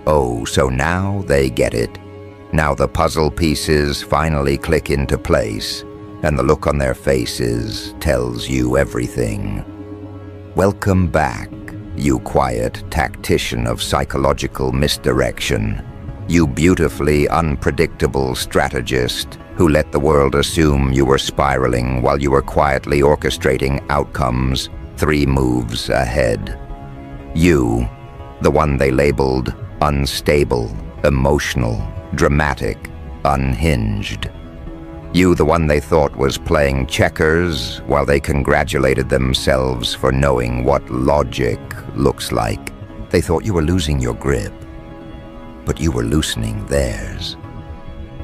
Oh, so now they get it. Now the puzzle pieces finally click into place, and the look on their faces tells you everything. Welcome back, you quiet tactician of psychological misdirection. You beautifully unpredictable strategist who let the world assume you were spiraling while you were quietly orchestrating outcomes 3 moves ahead. You, the one they labeled unstable, emotional, dramatic, unhinged. You, the one they thought was playing checkers while they congratulated themselves for knowing what logic looks like. They thought you were losing your grip, but you were loosening theirs.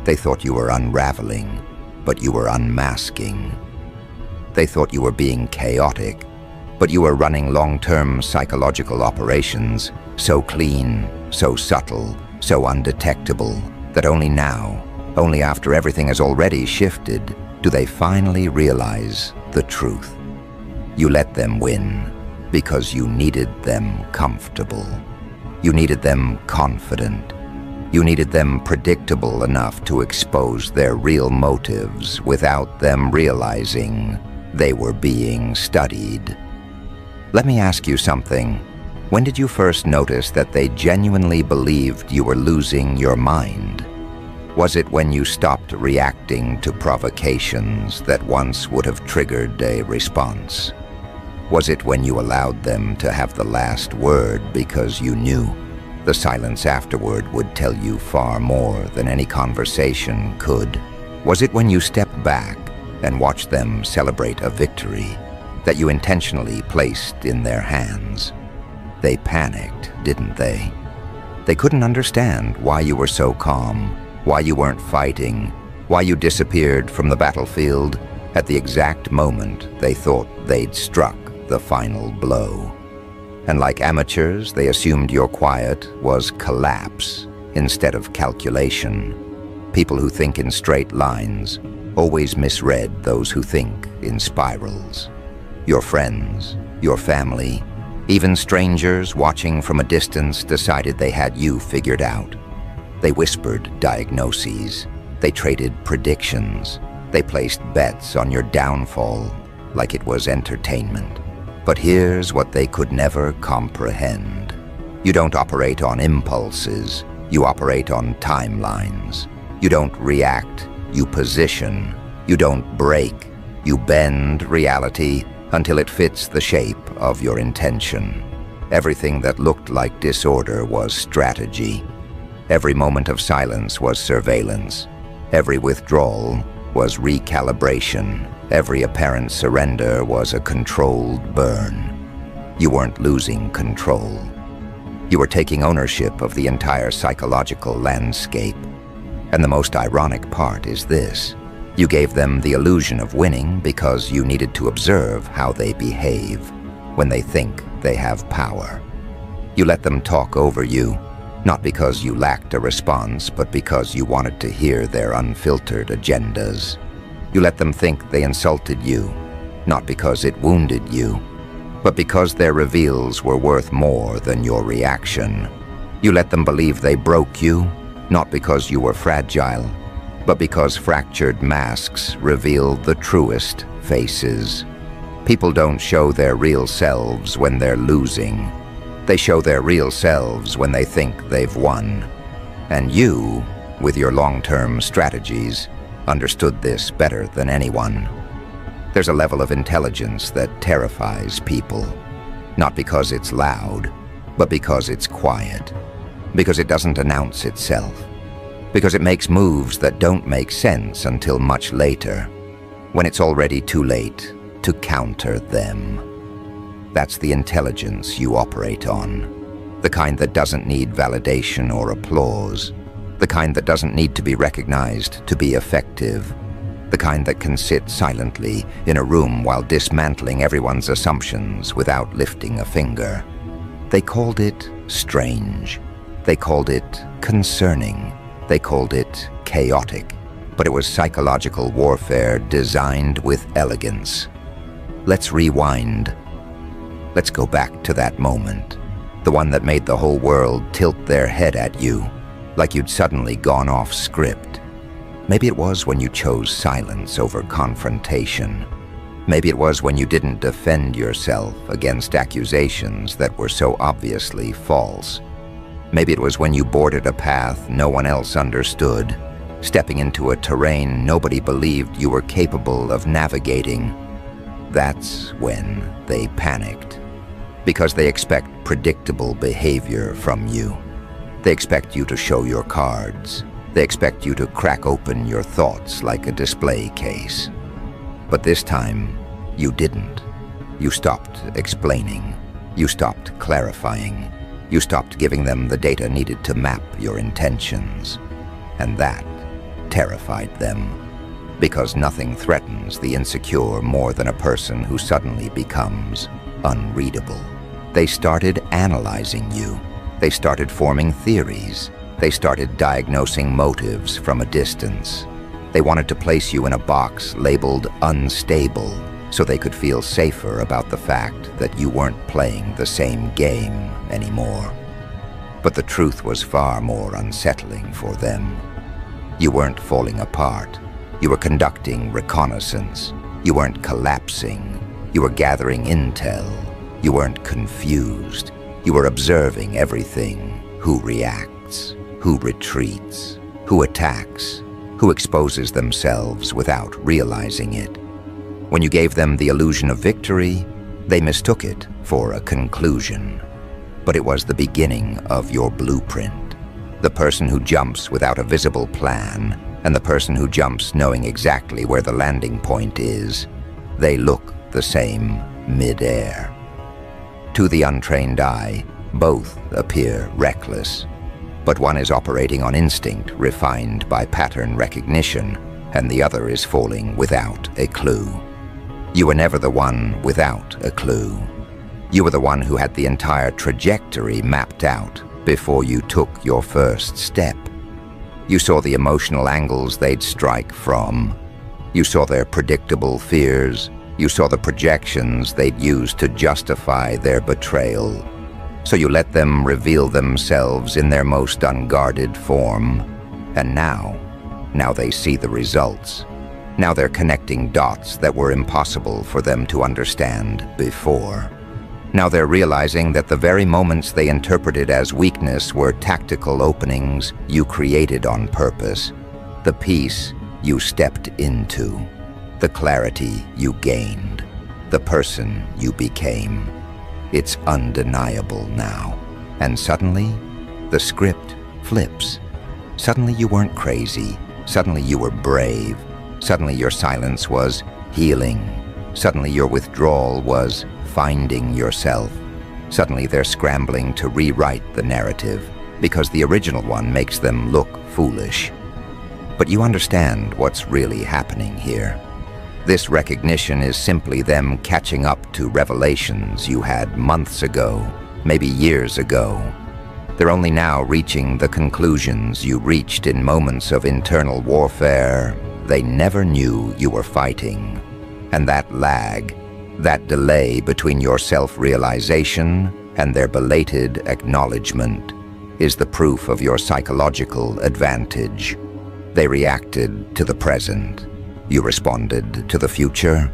They thought you were unraveling, but you were unmasking. They thought you were being chaotic, but you were running long-term psychological operations, so clean, so subtle, so undetectable, that only now, only after everything has already shifted, do they finally realize the truth. You let them win because you needed them comfortable. You needed them confident. You needed them predictable enough to expose their real motives without them realizing they were being studied. Let me ask you something. When did you first notice that they genuinely believed you were losing your mind? Was it when you stopped reacting to provocations that once would have triggered a response? Was it when you allowed them to have the last word because you knew the silence afterward would tell you far more than any conversation could? Was it when you stepped back and watched them celebrate a victory that you intentionally placed in their hands? They panicked, didn't they? They couldn't understand why you were so calm, why you weren't fighting, why you disappeared from the battlefield at the exact moment they thought they'd struck the final blow. And like amateurs, they assumed your quiet was collapse instead of calculation. People who think in straight lines always misread those who think in spirals. Your friends, your family, even strangers watching from a distance decided they had you figured out. They whispered diagnoses. They traded predictions. They placed bets on your downfall like it was entertainment. But here's what they could never comprehend. You don't operate on impulses. You operate on timelines. You don't react. You position. You don't break. You bend reality until it fits the shape of your intention. Everything that looked like disorder was strategy. Every moment of silence was surveillance. Every withdrawal was recalibration. Every apparent surrender was a controlled burn. You weren't losing control. You were taking ownership of the entire psychological landscape. And the most ironic part is this. You gave them the illusion of winning because you needed to observe how they behave when they think they have power. You let them talk over you, not because you lacked a response, but because you wanted to hear their unfiltered agendas. You let them think they insulted you, not because it wounded you, but because their reveals were worth more than your reaction. You let them believe they broke you, not because you were fragile, but because fractured masks reveal the truest faces. People don't show their real selves when they're losing. They show their real selves when they think they've won. And you, with your long-term strategies, understood this better than anyone. There's a level of intelligence that terrifies people, not because it's loud, but because it's quiet, because it doesn't announce itself, because it makes moves that don't make sense until much later, when it's already too late to counter them. That's the intelligence you operate on, the kind that doesn't need validation or applause, the kind that doesn't need to be recognized to be effective, the kind that can sit silently in a room while dismantling everyone's assumptions without lifting a finger. They called it strange. They called it concerning. They called it chaotic. But it was psychological warfare designed with elegance. Let's rewind. Let's go back to that moment. The one that made the whole world tilt their head at you, like you'd suddenly gone off script. Maybe it was when you chose silence over confrontation. Maybe it was when you didn't defend yourself against accusations that were so obviously false. Maybe it was when you boarded a path no one else understood, stepping into a terrain nobody believed you were capable of navigating. That's when they panicked, because they expect predictable behavior from you. They expect you to show your cards. They expect you to crack open your thoughts like a display case. But this time, you didn't. You stopped explaining. You stopped clarifying. You stopped giving them the data needed to map your intentions. And that terrified them. Because nothing threatens the insecure more than a person who suddenly becomes unreadable. They started analyzing you. They started forming theories. They started diagnosing motives from a distance. They wanted to place you in a box labeled unstable so they could feel safer about the fact that you weren't playing the same game anymore. But the truth was far more unsettling for them. You weren't falling apart. You were conducting reconnaissance. You weren't collapsing. You were gathering intel. You weren't confused. You were observing everything. Who reacts? Who retreats? Who attacks? Who exposes themselves without realizing it? When you gave them the illusion of victory, they mistook it for a conclusion. But it was the beginning of your blueprint. The person who jumps without a visible plan, and the person who jumps knowing exactly where the landing point is, they look the same mid-air. To the untrained eye, both appear reckless. But one is operating on instinct refined by pattern recognition, and the other is falling without a clue. You were never the one without a clue. You were the one who had the entire trajectory mapped out before you took your first step. You saw the emotional angles they'd strike from. You saw their predictable fears. You saw the projections they'd use to justify their betrayal. So you let them reveal themselves in their most unguarded form. And now they see the results. Now they're connecting dots that were impossible for them to understand before. Now they're realizing that the very moments they interpreted as weakness were tactical openings you created on purpose, the peace you stepped into, the clarity you gained, the person you became. It's undeniable now. And suddenly, the script flips. Suddenly you weren't crazy. Suddenly you were brave. Suddenly your silence was healing. Suddenly your withdrawal was finding yourself. Suddenly they're scrambling to rewrite the narrative because the original one makes them look foolish. But you understand what's really happening here. This recognition is simply them catching up to revelations you had months ago, maybe years ago. They're only now reaching the conclusions you reached in moments of internal warfare they never knew you were fighting. And that lag, that delay between your self-realization and their belated acknowledgement, is the proof of your psychological advantage. They reacted to the present. You responded to the future.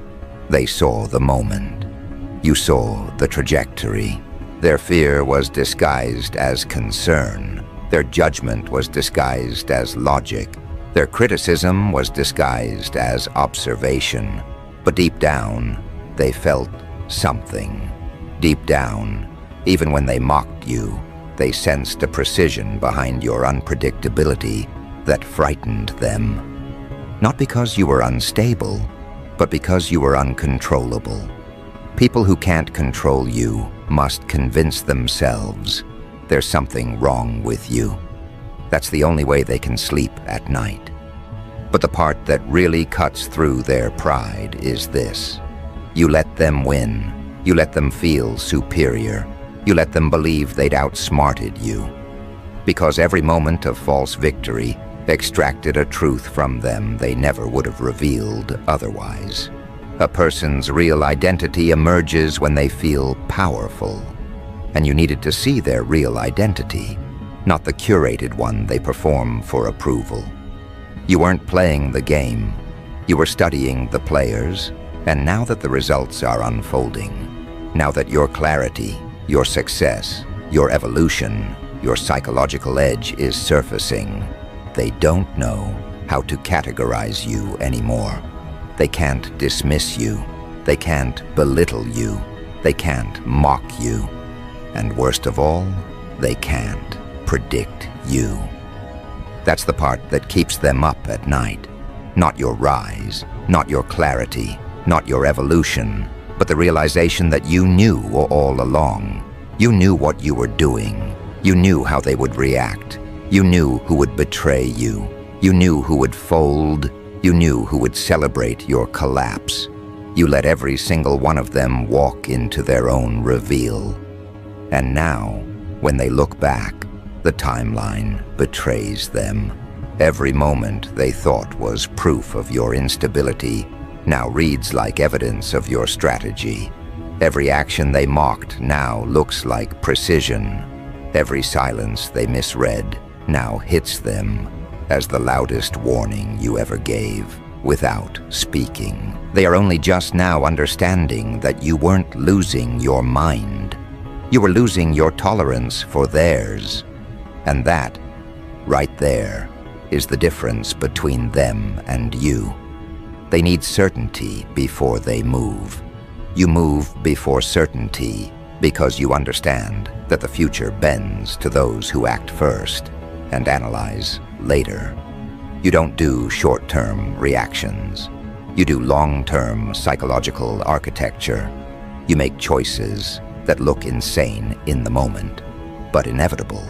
They saw the moment. You saw the trajectory. Their fear was disguised as concern. Their judgment was disguised as logic. Their criticism was disguised as observation. But deep down, they felt something. Deep down, even when they mocked you, they sensed a precision behind your unpredictability that frightened them. Not because you were unstable, but because you were uncontrollable. People who can't control you must convince themselves there's something wrong with you. That's the only way they can sleep at night. But the part that really cuts through their pride is this. You let them win. You let them feel superior. You let them believe they'd outsmarted you. Because every moment of false victory extracted a truth from them they never would have revealed otherwise. A person's real identity emerges when they feel powerful. and you needed to see their real identity, not the curated one they perform for approval. You weren't playing the game, you were studying the players, and now that the results are unfolding, now that your clarity, your success, your evolution, your psychological edge is surfacing, they don't know how to categorize you anymore. They can't dismiss you, they can't belittle you, they can't mock you, and worst of all, they can't predict you. That's the part that keeps them up at night. Not your rise, not your clarity, not your evolution, but the realization that you knew all along. You knew what you were doing. You knew how they would react. You knew who would betray you. You knew who would fold. You knew who would celebrate your collapse. You let every single one of them walk into their own reveal. And now, when they look back, the timeline betrays them. Every moment they thought was proof of your instability now reads like evidence of your strategy. Every action they mocked now looks like precision. Every silence they misread now hits them as the loudest warning you ever gave without speaking. They are only just now understanding that you weren't losing your mind. You were losing your tolerance for theirs. And that, right there, is the difference between them and you. They need certainty before they move. You move before certainty because you understand that the future bends to those who act first and analyze later. You don't do short-term reactions. You do long-term psychological architecture. You make choices that look insane in the moment, but inevitable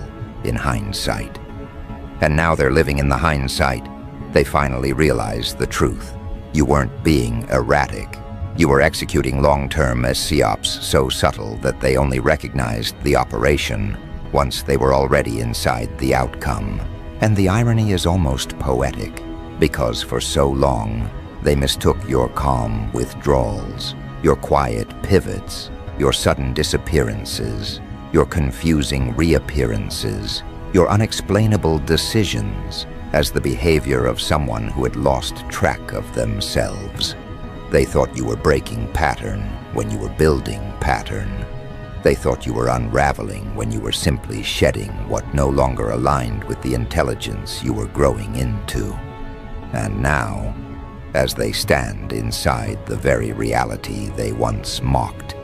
in hindsight. And now they're living in the hindsight. They finally realize the truth. You weren't being erratic. You were executing long-term psyops so subtle that they only recognized the operation once they were already inside the outcome. And the irony is almost poetic, because for so long, they mistook your calm withdrawals, your quiet pivots, your sudden disappearances, your confusing reappearances, your unexplainable decisions as the behavior of someone who had lost track of themselves. They thought you were breaking pattern when you were building pattern. They thought you were unraveling when you were simply shedding what no longer aligned with the intelligence you were growing into. And now, as they stand inside the very reality they once mocked,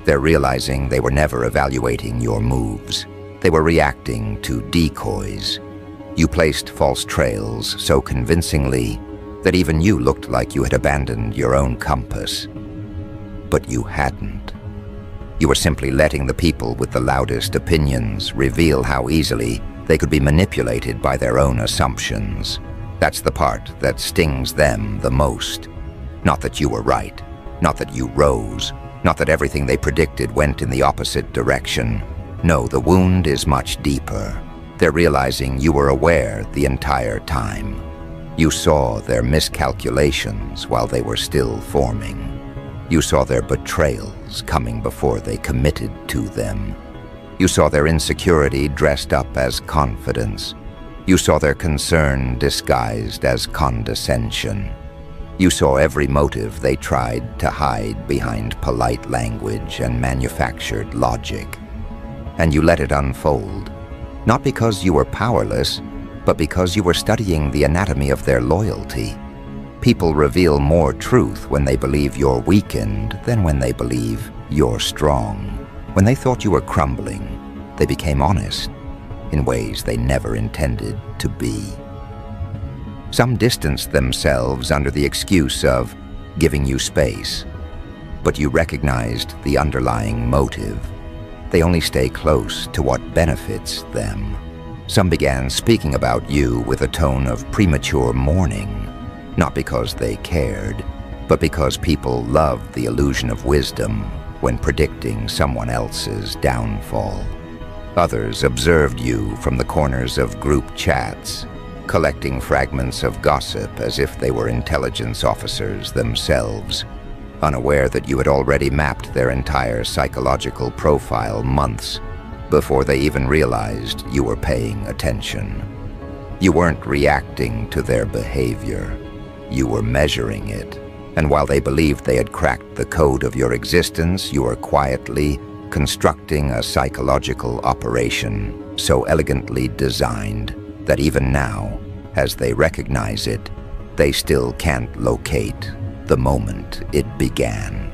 they're realizing they were never evaluating your moves. They were reacting to decoys. You placed false trails so convincingly that even you looked like you had abandoned your own compass. But you hadn't. You were simply letting the people with the loudest opinions reveal how easily they could be manipulated by their own assumptions. That's the part that stings them the most. Not that you were right, not that you rose, not that everything they predicted went in the opposite direction. No, the wound is much deeper. They're realizing you were aware the entire time. You saw their miscalculations while they were still forming. You saw their betrayals coming before they committed to them. You saw their insecurity dressed up as confidence. You saw their concern disguised as condescension. You saw every motive they tried to hide behind polite language and manufactured logic. And you let it unfold, not because you were powerless, but because you were studying the anatomy of their loyalty. People reveal more truth when they believe you're weakened than when they believe you're strong. When they thought you were crumbling, they became honest in ways they never intended to be. Some distanced themselves under the excuse of giving you space, but you recognized the underlying motive. They only stay close to what benefits them. Some began speaking about you with a tone of premature mourning, not because they cared, but because people love the illusion of wisdom when predicting someone else's downfall. Others observed you from the corners of group chats, collecting fragments of gossip as if they were intelligence officers themselves. unaware that you had already mapped their entire psychological profile months before they even realized you were paying attention. You weren't reacting to their behavior. You were measuring it. And while they believed they had cracked the code of your existence, you were quietly constructing a psychological operation so elegantly designed that even now, as they recognize it, they still can't locate the moment it began.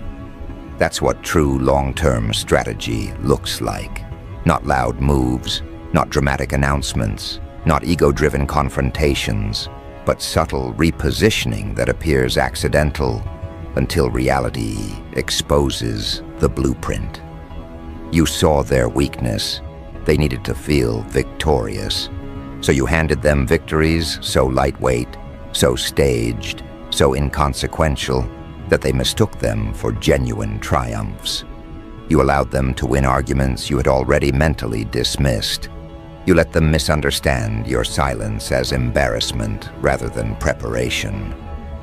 That's what true long-term strategy looks like. Not loud moves, not dramatic announcements, not ego-driven confrontations, but subtle repositioning that appears accidental until reality exposes the blueprint. You saw their weakness. They needed to feel victorious. So you handed them victories so lightweight, so staged, so inconsequential that they mistook them for genuine triumphs. You allowed them to win arguments you had already mentally dismissed. You let them misunderstand your silence as embarrassment rather than preparation.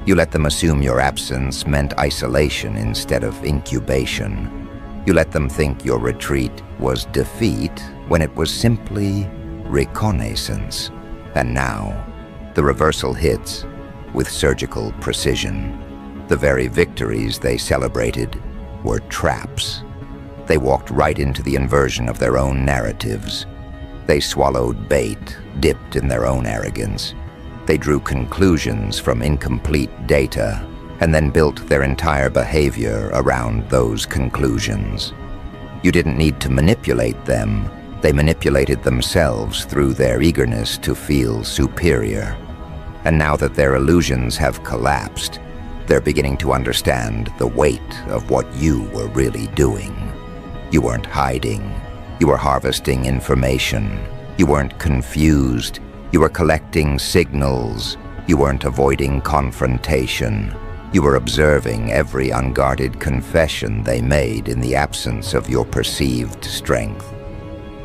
You let them assume your absence meant isolation instead of incubation. You let them think your retreat was defeat when it was simply reconnaissance. And now, the reversal hits with surgical precision. The very victories they celebrated were traps. They walked right into the inversion of their own narratives. They swallowed bait, dipped in their own arrogance. They drew conclusions from incomplete data and then built their entire behavior around those conclusions. You didn't need to manipulate them. They manipulated themselves through their eagerness to feel superior. And now that their illusions have collapsed, they're beginning to understand the weight of what you were really doing. You weren't hiding. You were harvesting information. You weren't confused. You were collecting signals. You weren't avoiding confrontation. You were observing every unguarded confession they made in the absence of your perceived strength.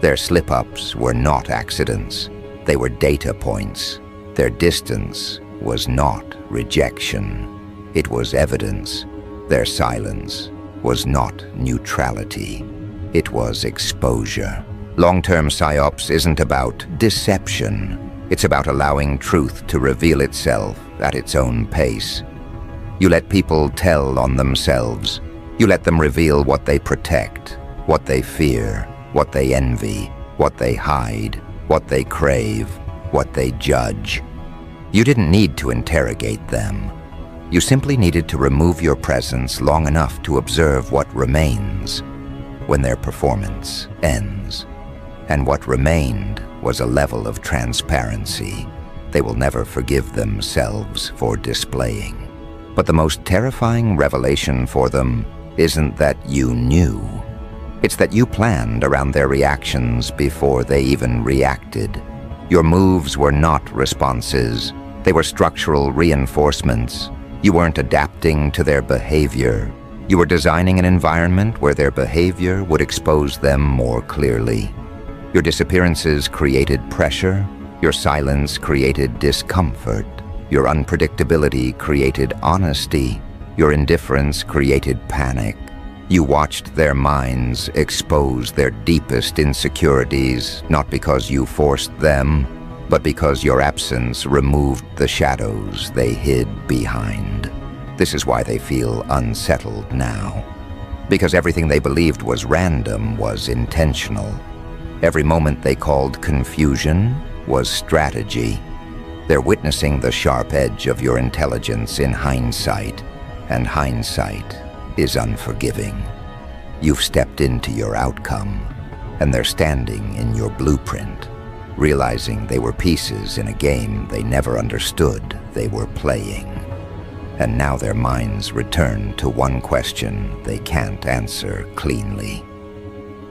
Their slip-ups were not accidents. They were data points. Their distance was not rejection. It was evidence. Their silence was not neutrality. It was exposure. Long-term psyops isn't about deception. It's about allowing truth to reveal itself at its own pace. You let people tell on themselves. You let them reveal what they protect, what they fear, what they envy, what they hide, what they crave, what they judge. You didn't need to interrogate them. You simply needed to remove your presence long enough to observe what remains when their performance ends. And what remained was a level of transparency they will never forgive themselves for displaying. But the most terrifying revelation for them isn't that you knew. It's that you planned around their reactions before they even reacted. Your moves were not responses. They were structural reinforcements. You weren't adapting to their behavior. You were designing an environment where their behavior would expose them more clearly. Your disappearances created pressure. Your silence created discomfort. Your unpredictability created honesty. Your indifference created panic. You watched their minds expose their deepest insecurities, not because you forced them, but because your absence removed the shadows they hid behind. This is why they feel unsettled now. Because everything they believed was random was intentional. Every moment they called confusion was strategy. They're witnessing the sharp edge of your intelligence in hindsight, and hindsight is unforgiving. You've stepped into your outcome, and they're standing in your blueprint, realizing they were pieces in a game they never understood they were playing. And now their minds return to one question they can't answer cleanly.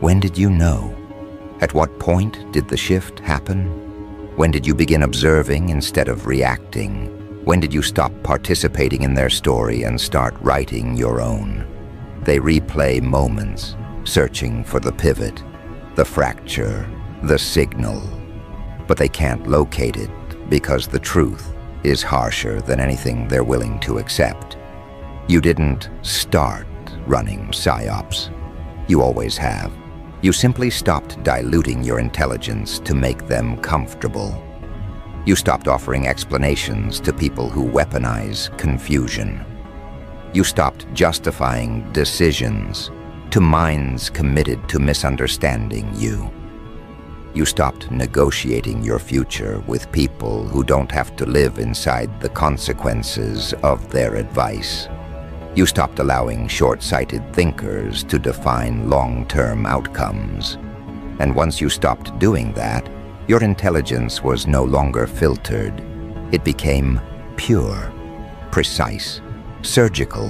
When did you know? At what point did the shift happen? When did you begin observing instead of reacting? When did you stop participating in their story and start writing your own? They replay moments, searching for the pivot, the fracture, the signal. But they can't locate it because the truth is harsher than anything they're willing to accept. You didn't start running psyops. You always have. You simply stopped diluting your intelligence to make them comfortable. You stopped offering explanations to people who weaponize confusion. You stopped justifying decisions to minds committed to misunderstanding you. You stopped negotiating your future with people who don't have to live inside the consequences of their advice. You stopped allowing short-sighted thinkers to define long-term outcomes. And once you stopped doing that, your intelligence was no longer filtered. It became pure, precise, surgical.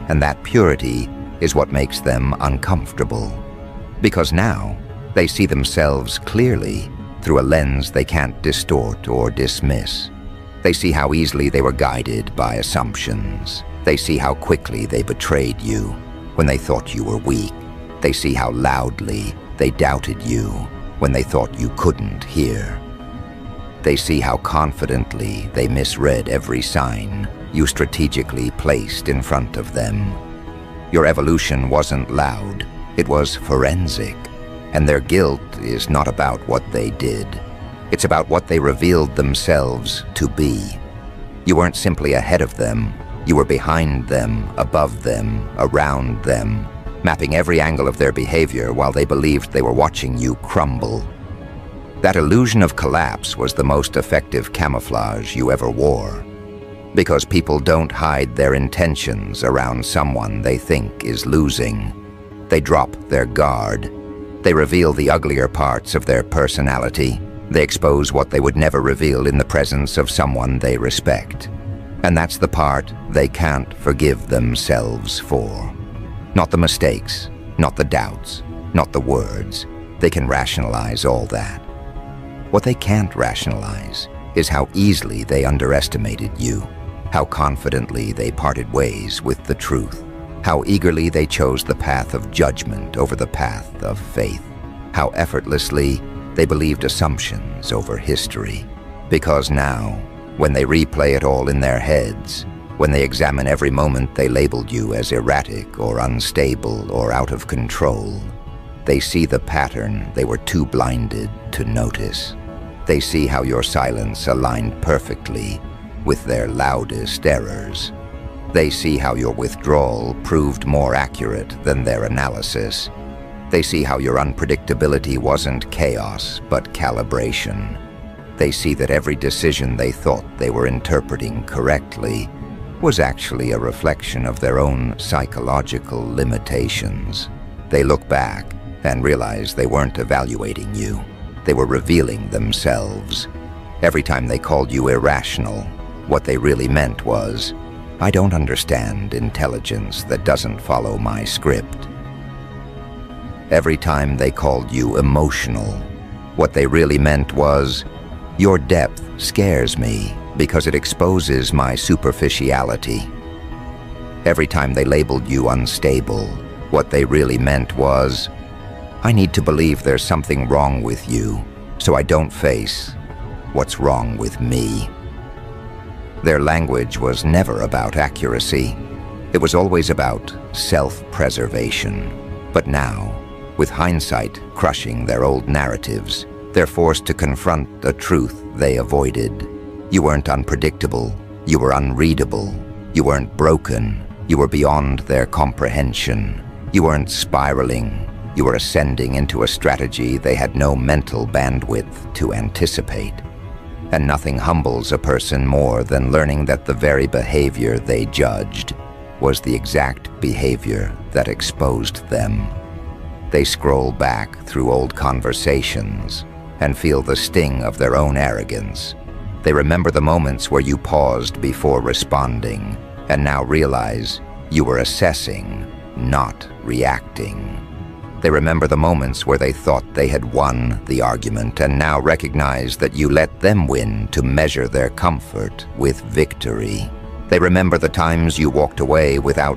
And that purity is what makes them uncomfortable. Because now, they see themselves clearly through a lens they can't distort or dismiss. They see how easily they were guided by assumptions. They see how quickly they betrayed you when they thought you were weak. They see how loudly they doubted you when they thought you couldn't hear. They see how confidently they misread every sign you strategically placed in front of them. Your evolution wasn't loud, it was forensic. And their guilt is not about what they did. It's about what they revealed themselves to be. You weren't simply ahead of them. You were behind them, above them, around them, mapping every angle of their behavior while they believed they were watching you crumble. That illusion of collapse was the most effective camouflage you ever wore. Because people don't hide their intentions around someone they think is losing. They drop their guard. They reveal the uglier parts of their personality. They expose what they would never reveal in the presence of someone they respect. And that's the part they can't forgive themselves for. Not the mistakes, not the doubts, not the words. They can rationalize all that. What they can't rationalize is how easily they underestimated you, how confidently they parted ways with the truth. How eagerly they chose the path of judgment over the path of faith. How effortlessly they believed assumptions over history. Because now, when they replay it all in their heads, when they examine every moment they labeled you as erratic or unstable or out of control, they see the pattern they were too blinded to notice. They see how your silence aligned perfectly with their loudest errors. They see how your withdrawal proved more accurate than their analysis. They see how your unpredictability wasn't chaos, but calibration. They see that every decision they thought they were interpreting correctly was actually a reflection of their own psychological limitations. They look back and realize they weren't evaluating you. They were revealing themselves. Every time they called you irrational, what they really meant was, I don't understand intelligence that doesn't follow my script. Every time they called you emotional, what they really meant was, your depth scares me because it exposes my superficiality. Every time they labeled you unstable, what they really meant was, I need to believe there's something wrong with you, so I don't face what's wrong with me. Their language was never about accuracy. It was always about self-preservation. But now, with hindsight crushing their old narratives, they're forced to confront a truth they avoided. You weren't unpredictable. You were unreadable. You weren't broken. You were beyond their comprehension. You weren't spiraling. You were ascending into a strategy they had no mental bandwidth to anticipate. And nothing humbles a person more than learning that the very behavior they judged was the exact behavior that exposed them. They scroll back through old conversations and feel the sting of their own arrogance. They remember the moments where you paused before responding and now realize you were assessing, not reacting. They remember the moments where they thought they had won the argument and now recognize that you let them win to measure their comfort with victory. They remember the times you walked away without